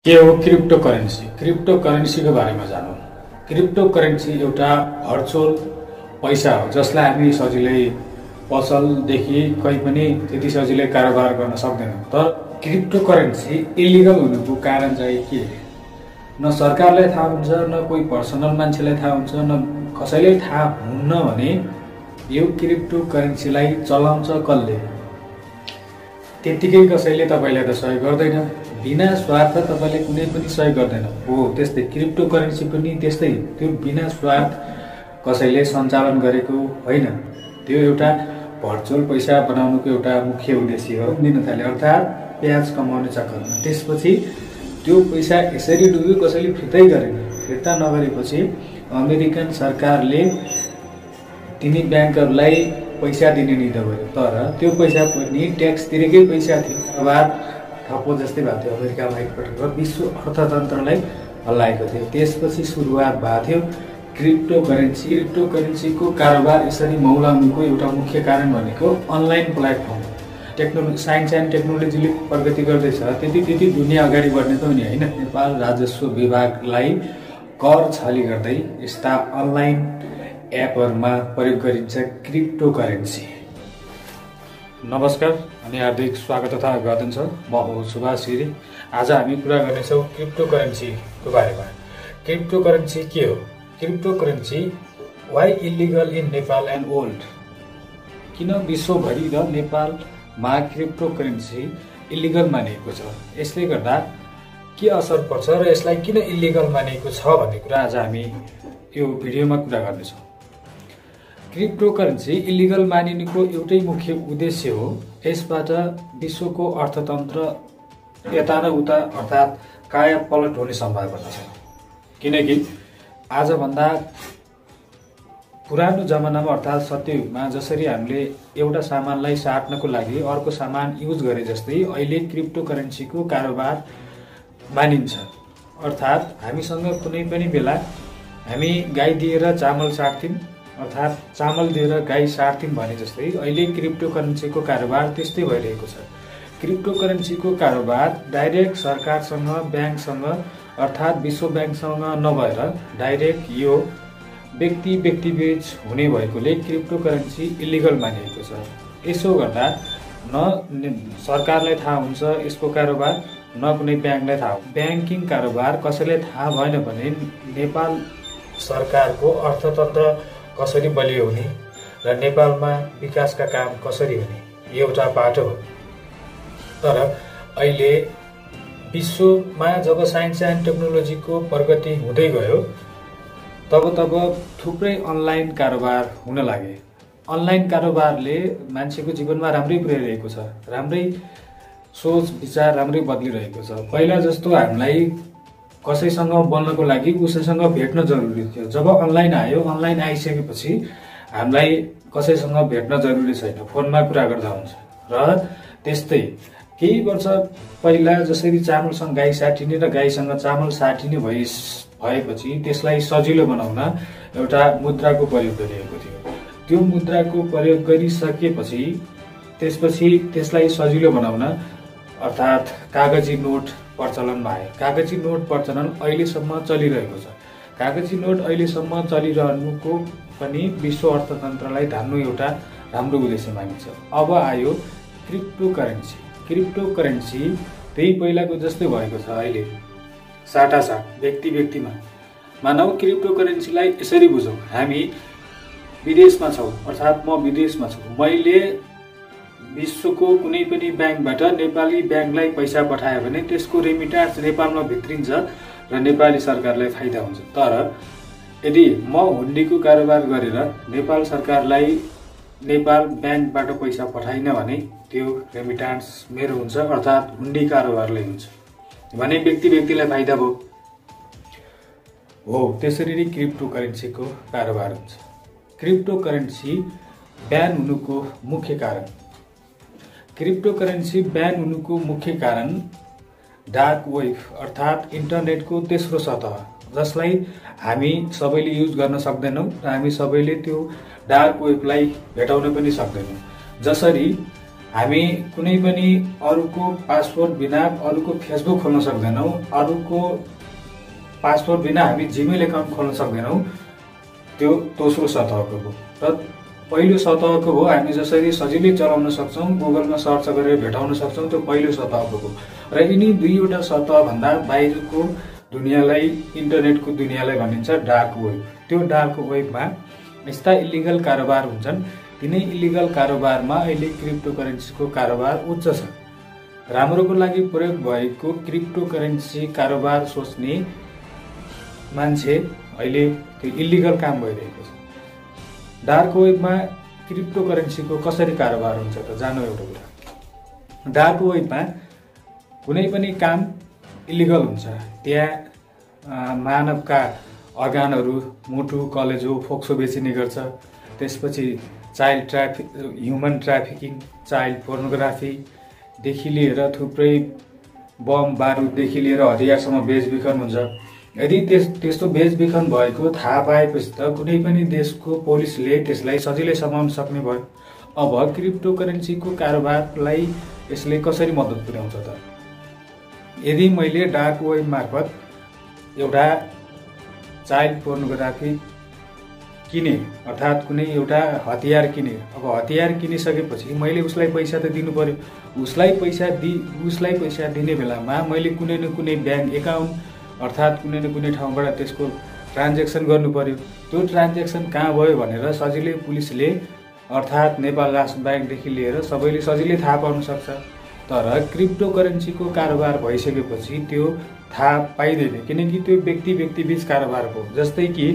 के हो क्रिप्टोकरेन्सी? क्रिप्टोकरेन्सीको बारेमा जानौँ। क्रिप्टोकरेन्सी एउटा भर्चुअल पैसा हो जसलाई हामी सजिलै पसलदेखि कहीँ पनि त्यति सजिलै कारोबार गर्न सक्दैनौँ। तर क्रिप्टोकरेन्सी इलिगल हुनुको कारण चाहिँ के? न सरकारलाई थाहा हुन्छ, न कोही पर्सनल मान्छेलाई थाहा हुन्छ, न कसैलाई थाहा हुन्न भने यो क्रिप्टोकरेन्सीलाई चलाउँछ कसले? त्यत्तिकै कसैले तपाईँलाई त सहयोग गर्दैन, बिना स्वार्थ तपाईँले कुनै पनि सहयोग गर्दैन। हो त्यस्तै क्रिप्टोकरेन्सी पनि त्यस्तै, त्यो बिना स्वार्थ कसैले सञ्चालन गरेको होइन। त्यो एउटा भर्चुअल पैसा बनाउनुको एउटा मुख्य उद्देश्य हो। दिन थाले अर्थात् प्याज कमाउने चक्करमा त्यसपछि त्यो पैसा यसरी डुब्यो, कसैले फिर्तै गरेन। फिर्ता नगरेपछि अमेरिकन सरकारले तिनी ब्याङ्कहरूलाई पैसा दिने निर्णय गर्यो। तर त्यो पैसा पनि ट्याक्स तिरेकै पैसा थियो। कारोबार ठप्पो जस्तै भएको थियो अमेरिकामा एकपटक, र विश्व अर्थतन्त्रलाई हल्लाएको थियो। त्यसपछि सुरुवात भएको थियो क्रिप्टोकरेन्सी। क्रिप्टोकरेन्सीको कारोबार यसरी मौलाउनुको एउटा मुख्य कारण भनेको अनलाइन प्लेटफर्म। साइन्स एन्ड टेक्नोलोजीले प्रगति गर्दैछ, त्यति दुनियाँ अगाडि बढ्ने त हुने होइन। नेपाल राजस्व विभागलाई कर छली गर्दै यस्ता अनलाइन एपहरूमा प्रयोग गरिन्छ क्रिप्टोकरेन्सी। नमस्कार अनि हार्दिक स्वागत तथा अभिवादन छ। म हो सुभाष गिरी। आज हामी कुरा गर्नेछौँ क्रिप्टोकरेन्सीको बारेमा। क्रिप्टोकरेन्सी के हो? Cryptocurrency why illegal in Nepal and world? किन विश्वभरि र नेपालमा क्रिप्टोकरेन्सी इलिगल मानिएको छ? यसले गर्दा के असर पर्छ र यसलाई किन इलिगल मानिएको छ भन्ने कुरा आज हामी यो भिडियोमा कुरा गर्नेछौँ। क्रिप्टोकरेन्सी इलिगल मानिनुको एउटै मुख्य उद्देश्य हो, यसबाट विश्वको अर्थतन्त्र यता र उता अर्थात् कायापलट हुने सम्भावना छ। किनकि आजभन्दा पुरानो जमानामा अर्थात् सत्ययुगमा जसरी हामीले एउटा सामानलाई साट्नको लागि अर्को सामान युज गरे जस्तै अहिले क्रिप्टोकरेन्सीको कारोबार मानिन्छ। अर्थात् हामीसँग कुनै पनि बेला हामी गाई दिएर चामल साट्थ्यौँ, अर्थात् चामल दिएर गाई साट्थ्यौँ भने जस्तै अहिले क्रिप्टोकरेन्सीको कारोबार त्यस्तै भइरहेको छ। क्रिप्टोकरेन्सीको कारोबार डाइरेक्ट सरकारसँग, ब्याङ्कसँग अर्थात् विश्व ब्याङ्कसँग नभएर डाइरेक्ट यो व्यक्तिबीच हुने भएकोले क्रिप्टोकरेन्सी इलिगल मानिएको छ। यसो गर्दा न सरकारलाई थाहा हुन्छ यसको कारोबार, न कुनै ब्याङ्कलाई थाहा। ब्याङ्किङ कारोबार कसैलाई थाहा भएन भने नेपाल सरकारको अर्थतन्त्र कसरी बलियो हुने र नेपालमा विकासका काम कसरी हुने एउटा बाटो हो। तर अहिले विश्वमा जब साइन्स एन्ड टेक्नोलोजीको प्रगति हुँदै गयो तब थुप्रै अनलाइन कारोबार हुन लागे। अनलाइन कारोबारले मान्छेको जीवनमा राम्रै पुर्याइरहेको छ, राम्रै सोच विचार राम्रै बदलिरहेको छ। पहिला जस्तो हामीलाई कसैसँग बोल्नको लागि उसैसँग भेट्न जरुरी थियो। जब अनलाइन आयो, अनलाइन आइसकेपछि हामीलाई कसैसँग भेट्न जरुरी छैन, फोनमा कुरा गर्दा हुन्छ। र त्यस्तै केही वर्ष पहिला जसरी चामलसँग गाई साटिने र गाईसँग चामल साटिने भएपछि त्यसलाई सजिलो बनाउन एउटा मुद्राको प्रयोग गरिएको थियो। त्यो मुद्राको प्रयोग गरिसकेपछि त्यसपछि त्यसलाई सजिलो बनाउन अर्थात् कागजी नोट प्रचलनमा आयो। कागजी नोट प्रचलन अहिलेसम्म चलिरहेको छ। कागजी नोट अहिलेसम्म चलिरहनुको पनि विश्व अर्थतन्त्रलाई धान्नु एउटा राम्रो उद्देश्य मानिन्छ। अब आयो क्रिप्टोकरेन्सी। क्रिप्टोकरेन्सी त्यही पहिलाको जस्तै भएको छ। अहिले साटासाट व्यक्तिमा मानव क्रिप्टोकरेन्सीलाई यसरी बुझौँ, हामी विदेशमा छौँ, अर्थात् म विदेशमा छु, मैले विश्वको कुनै पनि ब्याङ्कबाट नेपाली ब्याङ्कलाई पैसा पठायो भने त्यसको रेमिटान्स नेपालमा भित्रिन्छ र नेपाली सरकारलाई फाइदा हुन्छ। तर यदि म हुन्डीको कारोबार गरेर नेपाल सरकारलाई नेपाल ब्याङ्कबाट पैसा पठाइन भने त्यो रेमिटान्स मेरो हुन्छ, अर्थात् हुन्डी कारोबारलाई हुन्छ भने व्यक्तिलाई फाइदा भयो। हो त्यसरी नै क्रिप्टोकरेन्सीको कारोबार हुन्छ। क्रिप्टोकरेन्सी ब्यान हुनुको मुख्य कारण क्रिप्टोकरेन्सी ब्यान हुनुको मुख्य कारण डार्क वेब अर्थात् इन्टरनेटको तेस्रो सतह, जसलाई हामी सबैले युज गर्न सक्दैनौँ र हामी सबैले त्यो डार्क वेबलाई भेटाउन पनि सक्दैनौँ। जसरी हामी कुनै पनि अरूको पासपोर्ट बिना अरूको फेसबुक खोल्न सक्दैनौँ, अरूको पासपोर्ट बिना हामी जीमेल एकाउन्ट खोल्न सक्दैनौँ। त्यो दोस्रो सतहको हो। र पहिलो सतहको हो हामी जसरी सजिलै चलाउन सक्छौँ, गुगलमा सर्च गरेर भेटाउन सक्छौँ, त्यो पहिलो सतहको हो। र यिनी दुईवटा सतहभन्दा बाहिरको दुनियाँलाई इन्टरनेटको दुनियाँलाई भनिन्छ डार्क वेब। त्यो डार्क वेबमा यस्ता इलिगल कारोबार हुन्छन्। तिनै इलिगल कारोबारमा अहिले क्रिप्टो करेन्सीको कारोबार उच्च छ। राम्रोको लागि प्रयोग भएको क्रिप्टो करेन्सी कारोबार सोच्ने मान्छे अहिले त्यो इलिगल काम भइरहेको छ। डार्क वेबमा क्रिप्टो करेन्सीको कसरी कारोबार हुन्छ त जानु एउटा कुरा। डार्क वेबमा कुनै पनि काम इलिगल हुन्छ। त्यहाँ मानवका अर्गानहरू, मुटु, कलेजो, फोक्सो बेचिने गर्छ। त्यसपछि ह्युमन ट्राफिकिङ, चाइल्ड पोर्नोग्राफीदेखि लिएर थुप्रै बम बारुददेखि लिएर हतियारसम्म बेचबिखन हुन्छ। यदि त्यस्तो बेचबिखन भएको थाहा पाएपछि त कुनै पनि देशको पुलिसले त्यसलाई सजिलै समाउन सक्ने भयो। अब क्रिप्टो करेन्सीको कारोबारलाई यसले कसरी मद्दत पुर्याउँछ त? यदि मैले डार्क वेब मार्फत एउटा चाइल्ड पोर्नोग्राफी किने, अर्थात् कुनै एउटा हतियार किने, अब हतियार किनिसकेपछि मैले उसलाई पैसा त दिनु पर्यो। उसलाई पैसा दिने बेलामा मैले कुनै न कुनै ब्याङ्क एकाउन्ट अर्थात् कुनै न कुनै ठाउँबाट त्यसको ट्रान्जेक्सन गर्नु पर्यो। त्यो ट्रान्जेक्सन कहाँ भयो भनेर सजिलै पुलिसले अर्थात् नेपाल राष्ट्र ब्याङ्कदेखि लिएर सबैले सजिलै थाहा पाउन सक्छ। तर क्रिप्टो करेन्सीको कारोबार भइसकेपछि त्यो थाहा पाइँदैन, किनकि त्यो व्यक्ति बीच कारोबार हो। जस्तै कि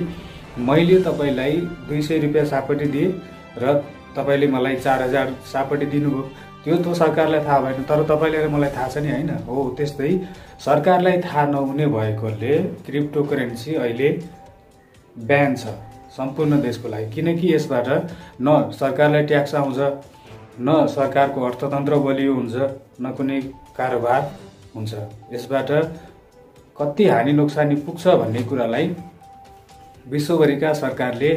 मैले तपाईँलाई 200 रुपियाँ सापटी दिएँ र तपाईँले मलाई 4000 सापटी दिनुभयो। त्यो त सरकारलाई थाहा भएन, तर तपाईँले र मलाई थाहा छ नि, होइन? हो त्यस्तै सरकारलाई थाहा नहुने भएकोले क्रिप्टो करेन्सी अहिले ब्यान छ सम्पूर्ण देशको लागि। किनकि यसबाट न सरकारलाई ट्याक्स आउँछ, न सरकारको अर्थतन्त्र बलियो हुन्छ, न कुनै कारोबार हुन्छ। यसबाट कति हानि नोक्सानी पुग्छ भन्ने कुरालाई विश्वभरिका सरकारले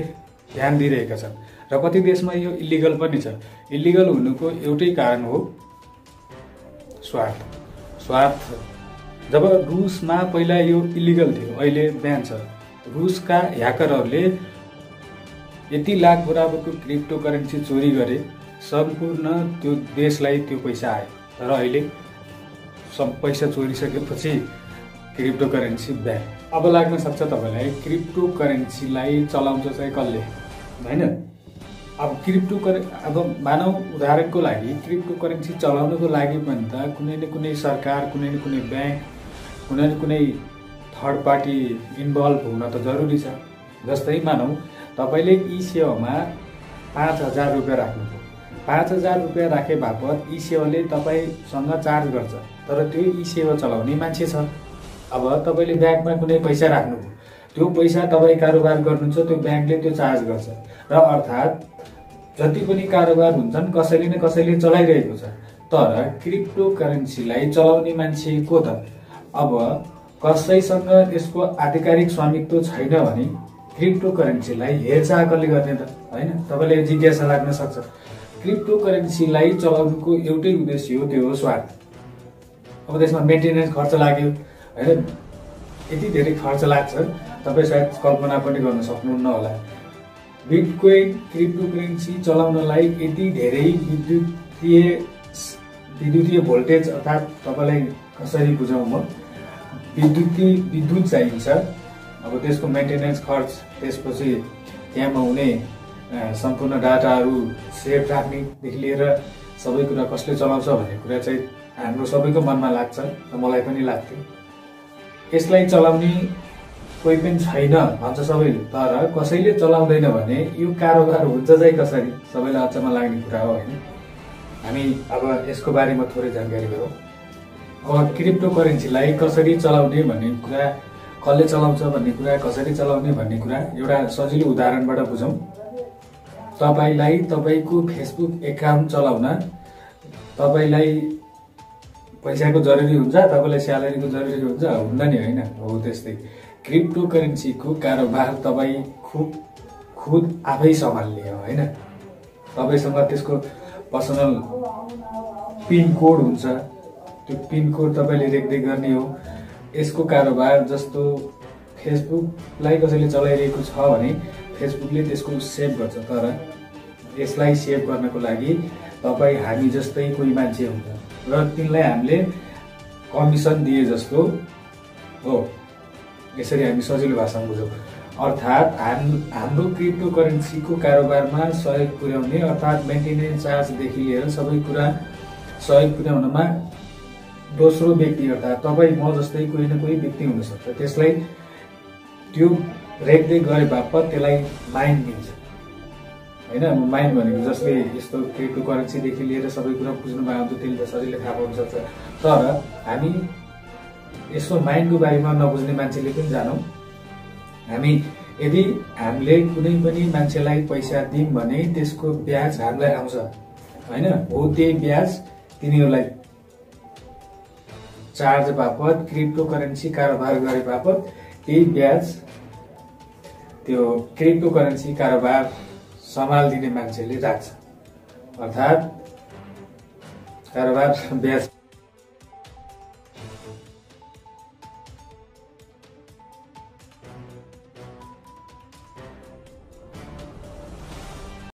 ध्यान दिइरहेका छन्। र कति देशमा यो इलिगल पनि छ। इलिगल हुनुको एउटै कारण हो स्वार्थ। जब रुसमा पहिला यो इलिगल थियो, अहिले ब्यान छ। रुसका ह्याकरहरूले यति लाख बराबरको क्रिप्टो करेन्सी चोरी गरे, सम्पूर्ण त्यो देशलाई त्यो पैसा आयो। तर अहिले पैसा चोरिसकेपछि क्रिप्टो करेन्सी ब्यान। अब लाग्न सक्छ तपाईँलाई क्रिप्टो करेन्सीलाई चलाउँछ चाहिँ कसले, होइन? अब अब मानव उदाहरणको लागि क्रिप्टो करेन्सी चलाउनको लागि पनि त कुनै न कुनै सरकार, कुनै न कुनै ब्याङ्क, कुनै न कुनै थर्ड पार्टी इन्भल्भ हुन त जरुरी छ। जस्तै मानौ तपाईँले ई सेवामा 5000 रुपियाँ राख्नुभयो। 5000 रुपियाँ राखे बापत ई सेवाले तपाईँसँग चार्ज गर्छ, तर त्यो ई सेवा चलाउने मान्छे छ। अब तपाईँले ब्याङ्कमा कुनै पैसा राख्नुभयो, त्यो पैसा तपाईँ कारोबार गर्नुहुन्छ, त्यो ब्याङ्कले त्यो चार्ज गर्छ। र अर्थात् जति पनि कारोबार हुन्छन् कसैले न कसैले चलाइरहेको छ। तर क्रिप्टो करेन्सीलाई चलाउने मान्छे को त? अब कसैसँग यसको आधिकारिक स्वामित्व छैन भने क्रिप्टो करेन्सीलाई हेरचाह कसले गर्ने त, होइन? तपाईँलाई जिज्ञासा लाग्न सक्छ। क्रिप्टो करेन्सीलाई चलाउनुको एउटै उद्देश्य हो, त्यो हो स्वार्थ। अब त्यसमा मेन्टेनेन्स खर्च लाग्यो, होइन? यति धेरै खर्च लाग्छ तपाईँ सायद कल्पना पनि गर्न सक्नुहुन्न होला। बिटकोइन क्रिप्टो करेन्सी चलाउनलाई यति धेरै विद्युतीय भोल्टेज अर्थात् तपाईँलाई कसरी बुझाउँ म, विद्युत चाहिन्छ। अब त्यसको मेन्टेनेन्स खर्च, त्यसपछि त्यहाँमा हुने सम्पूर्ण डाटाहरू सेभ राख्नेदेखि लिएर सबै कुरा कसले चलाउँछ भन्ने कुरा चाहिँ हाम्रो सबैको मनमा लाग्छ, मलाई पनि लाग्थ्यो। यसलाई चलाउने कोही पनि छैन भन्छ सबैले, तर कसैले चलाउँदैन भने यो कारोबार हुन्छ चाहिँ कसरी? सबैलाई अचम्म लाग्ने कुरा हो, होइन? हामी अब यसको बारेमा थोरै जानकारी गरौँ। अब क्रिप्टो करेन्सीलाई कसरी चलाउने भन्ने कुरा, कसले चलाउँछ भन्ने कुरा, कसरी चलाउने भन्ने कुरा एउटा सजिलो उदाहरणबाट बुझौँ। तपाईँलाई तपाईँको फेसबुक एकाउन्ट चलाउन तपाईँलाई पैसाको जरुरी हुन्छ, तपाईँलाई स्यालेरीको जरुरी हुन्छ, हुन्न नि, होइन? हो त्यस्तै क्रिप्टो करेन्सीको कारोबार तपाईँ खुद आफै सम्हाल्ने हो, होइन? तपाईँसँग त्यसको पर्सनल पिन कोड हुन्छ, त्यो पिन कोड तपाईँले रेखदेख गर्ने हो। यसको कारोबार जस्तो फेसबुकलाई कसैले चलाइरहेको छ भने फेसबुकले त्यसको सेभ गर्छ, तर यसलाई सेभ गर्नको लागि तपाईँ हामी जस्तै कोही मान्छे हुन्छ र तिनलाई हामीले कमिसन दिए जस्तो हो। यसरी हामी सजिलो भाषामा बुझौँ। अर्थात् हाम्रो क्रिप्टो करेन्सीको कारोबारमा सहयोग पुर्याउने अर्थात् मेन्टेनेन्स चार्जदेखि लिएर सबै कुरा सहयोग पुर्याउनमा दोस्रो व्यक्ति अर्थात् तपाईँ म जस्तै कोही न कोही व्यक्ति हुनसक्छ। त्यसलाई त्यो रेखदेख गरे बापत त्यसलाई माइन्ड दिन्छ होइन। माइन्ड भनेको जसले यस्तो क्रिप्टो करेन्सीदेखि लिएर सबै कुरा बुझ्नु भएको हुन्छ त्यसले त सजिलै थाहा पाउन सक्छ। तर हामी यसो माइन्डको बारेमा नबुझ्ने मान्छेले पनि जानौँ। हामी यदि हामीले कुनै पनि मान्छेलाई पैसा दियौँ भने त्यसको ब्याज हामीलाई आउँछ होइन। हो त्यही ब्याज तिनीहरूलाई चार्ज बापत क्रिप्टो करेन्सी कारोबार गरे बापत त्यही ब्याज त्यो क्रिप्टो करेन्सी कारोबार सम्हालिदिने मान्छेले राख्छ। अर्थात् कारोबार ब्याज